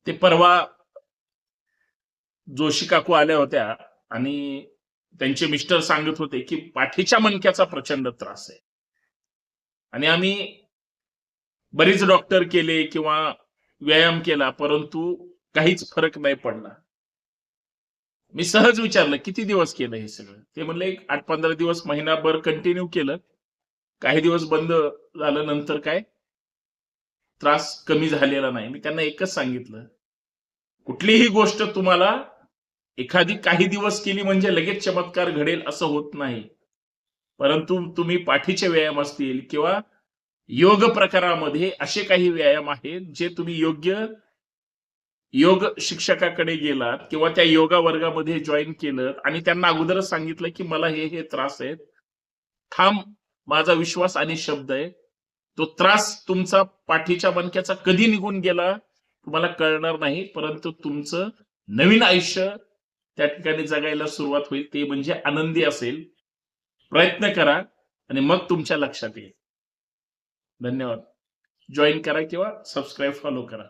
ते परवा जोशी काकू आल्या होत्या आणि त्यांचे मिस्टर सांगत होते की पाठीच्या मणक्याचा प्रचंड त्रास आहे. आणि आम्ही बरीच डॉक्टर केले किंवा व्यायाम केला, परंतु काहीच फरक नाही पडला. मी सहज विचारलं, "किती दिवस केलं हे सगळं?" ते म्हणले, "एक 8-15 दिवस, महिनाभर कंटिन्यू केलं. काही दिवस बंद झालं, नंतर काय त्रास कमी झालेला नाही." मी त्यांना एकच सांगितलं, "कुठलीही गोष्ट तुम्हाला एखादी काही दिवस केली म्हणजे लगेच चमत्कार घडेल असं होत नाही. परंतु तुम्ही पाठीचे व्यायाम असतील किंवा योग प्रकारामध्ये असे काही व्यायाम आहेत, जे तुम्ही योग्य योग शिक्षकाकडे गेलात किंवा त्या योगा वर्गामध्ये जॉइन केलं आणि त्यांना अगोदरच सांगितलं, की मला हे त्रास आहेत. ठाम माझा विश्वास आणि शब्द आहे. तो त्रास तुमचा पाठीच्या मणक्याचा कधी निघून गेला तुम्हाला कळणार नाही. परंतु तुमचं नवीन आयुष्य त्या ठिकाणी जगायला सुरुवात होईल. ते म्हणजे आनंदी असेल. प्रयत्न करा आणि मग तुमच्या लक्षात येईल." धन्यवाद. जॉइन करा किंवा सबस्क्राईब, फॉलो करा.